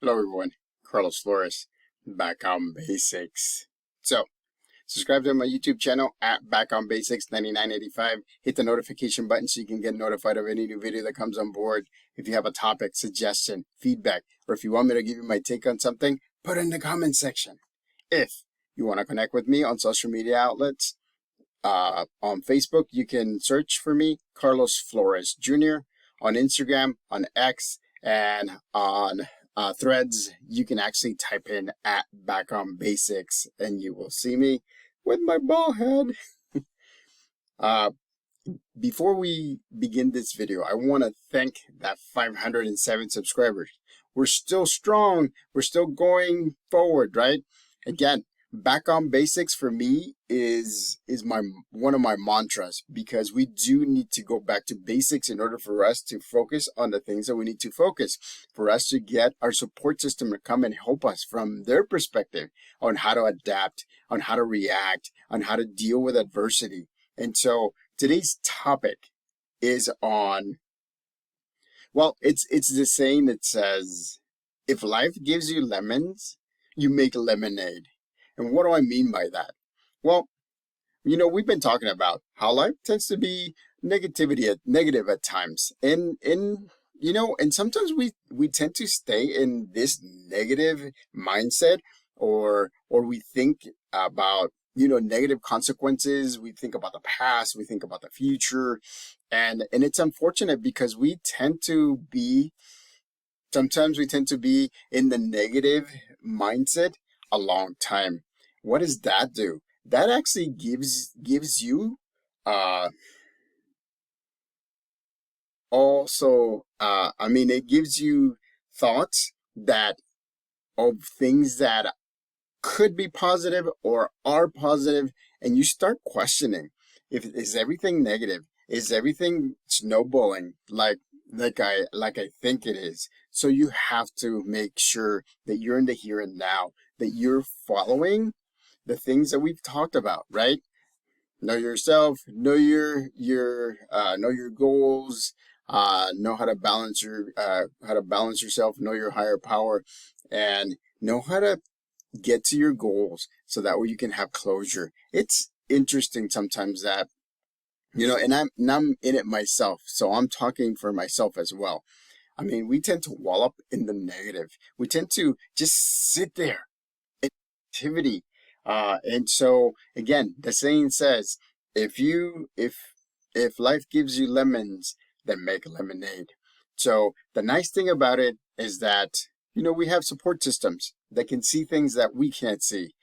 Hello everyone, Carlos Flores, back on basics. So, subscribe to my YouTube channel at Back on Basics 9985. Hit the notification button so you can get notified of any new video that comes on board. If you have a topic, suggestion, feedback, or if you want me to give you my take on something, put it in the comment section. If you want to connect with me on social media outlets, on Facebook, you can search for me, Carlos Flores Jr. On Instagram, on X, and on Threads, you can actually type in at Back on Basics, and you will see me with my ball head. Before we begin this video, I want to thank that 507 subscribers. We're still strong. We're still going forward, right? Again, Back on Basics for me is one of my mantras, because we do need to go back to basics in order for us to focus on the things that we need to focus, for us to get our support system to come and help us from their perspective on how to adapt, on how to react, on how to deal with adversity. And so today's topic is on, well, it's the saying that says, if life gives you lemons, you make lemonade. And what do I mean by that? Well, we've been talking about how life tends to be negative at times. And sometimes we tend to stay in this negative mindset, or we think about, negative consequences. We think about the past, we think about the future. And it's unfortunate because sometimes we tend to be in the negative mindset a long time. What does that do? That actually gives you it gives you thoughts that of things that could be positive or are positive, and you start questioning, is everything negative? Is everything snowballing like I think it is? So you have to make sure that you're in the here and now, that you're following the things that we've talked about, right? Know yourself, know your goals, know how to balance yourself, know your higher power, and know how to get to your goals so that way you can have closure. It's interesting sometimes that, and I'm in it myself, so I'm talking for myself as well. We tend to wallop in the negative. We tend to just sit there in activity. And so again, the saying says, if life gives you lemons, then make lemonade. So the nice thing about it is that, we have support systems that can see things that we can't see.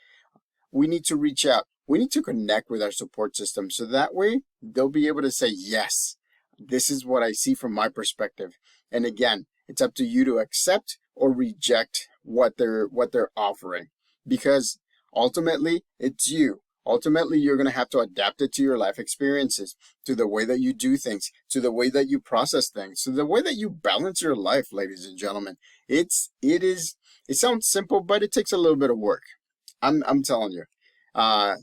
We need to reach out. We need to connect with our support system, so that way they'll be able to say, yes, this is what I see from my perspective. And again, it's up to you to accept or reject what they're offering, because ultimately it's you. Ultimately, you're going to have to adapt it to your life experiences, to the way that you do things, to the way that you process things, to the way that you balance your life, ladies and gentlemen. It sounds simple, but it takes a little bit of work. I'm telling you.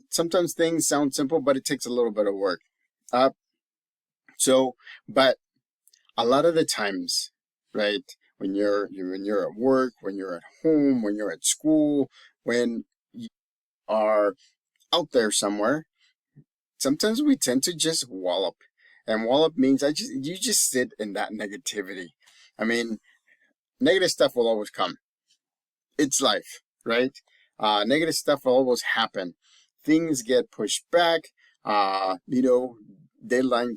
Sometimes things sound simple, but it takes a little bit of work. But a lot of the times, right, when you're at work, when you're at home, when you're at school, when you are out there somewhere, sometimes we tend to just wallop. And wallop means you just sit in that negativity. Negative stuff will always come. It's life, right? Negative stuff will always happen. Things get pushed back. Deadlines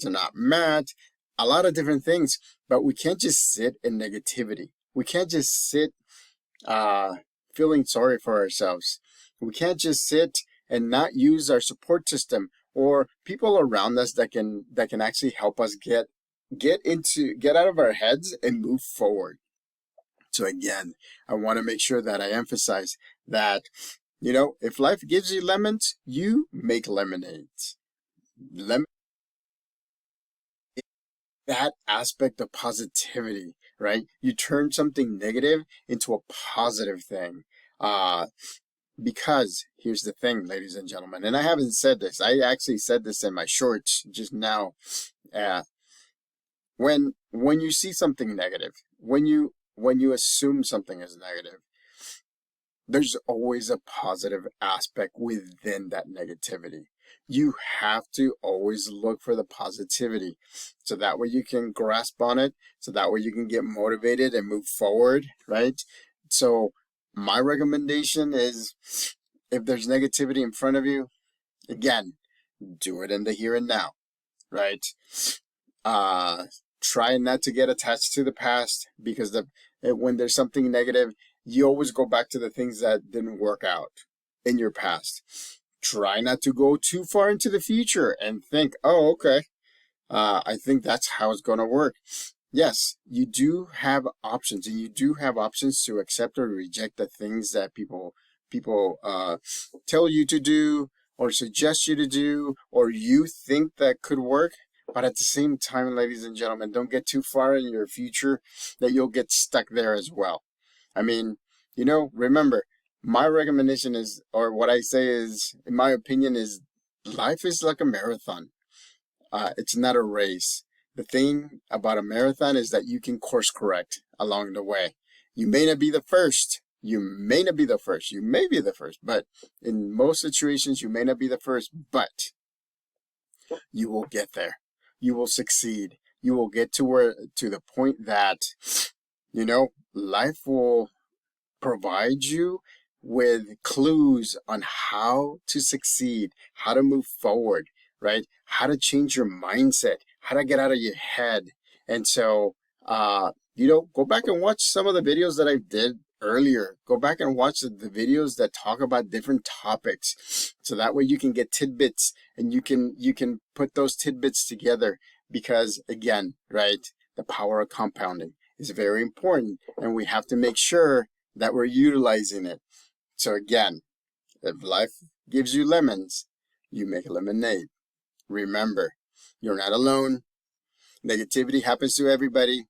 are not met. A lot of different things. But we can't just sit in negativity. We can't just sit feeling sorry for ourselves. We can't just sit and not use our support system or people around us that can actually help us get out of our heads and move forward. So again, I want to make sure that I emphasize that, if life gives you lemons, you make lemonades. That aspect of positivity, right? You turn something negative into a positive thing. Because here's the thing, ladies and gentlemen, and I haven't said this. I actually said this in my shorts just now. When you see something negative, when you when you assume something is negative, there's always a positive aspect within that negativity. You have to always look for the positivity, so that way you can grasp on it, so that way you can get motivated and move forward, right? So my recommendation is, if there's negativity in front of you, again, do it in the here and now, right? Try not to get attached to the past, because when there's something negative, you always go back to the things that didn't work out in your past. Try not to go too far into the future and think, oh, okay, I think that's how it's going to work. Yes, you do have options, and you do have options to accept or reject the things that people tell you to do, or suggest you to do, or you think that could work. But at the same time, ladies and gentlemen, don't get too far in your future that you'll get stuck there as well. I mean, remember, my recommendation is, or what I say is, in my opinion, is life is like a marathon. It's not a race. The thing about a marathon is that you can course correct along the way. You may not be the first. You may not be the first. You may be the first, but in most situations, you may not be the first, but you will get there. You will succeed. You will get to the point that, life will provide you with clues on how to succeed, how to move forward, right? How to change your mindset, how to get out of your head. And so, go back and watch some of the videos that I did earlier. Go back and watch the videos that talk about different topics, so that way you can get tidbits, and you can put those tidbits together, because again, right, the power of compounding is very important, and we have to make sure that we're utilizing it. So again, if life gives you lemons, you make lemonade. Remember, you're not alone. Negativity happens to everybody.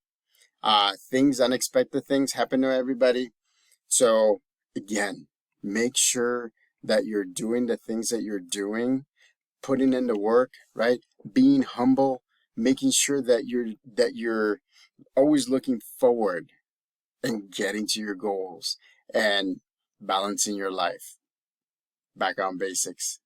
Unexpected things happen to everybody. So again, make sure that you're doing the things that you're doing, putting in the work, right? Being humble, making sure that you're always looking forward and getting to your goals, and balancing your life. Back on basics.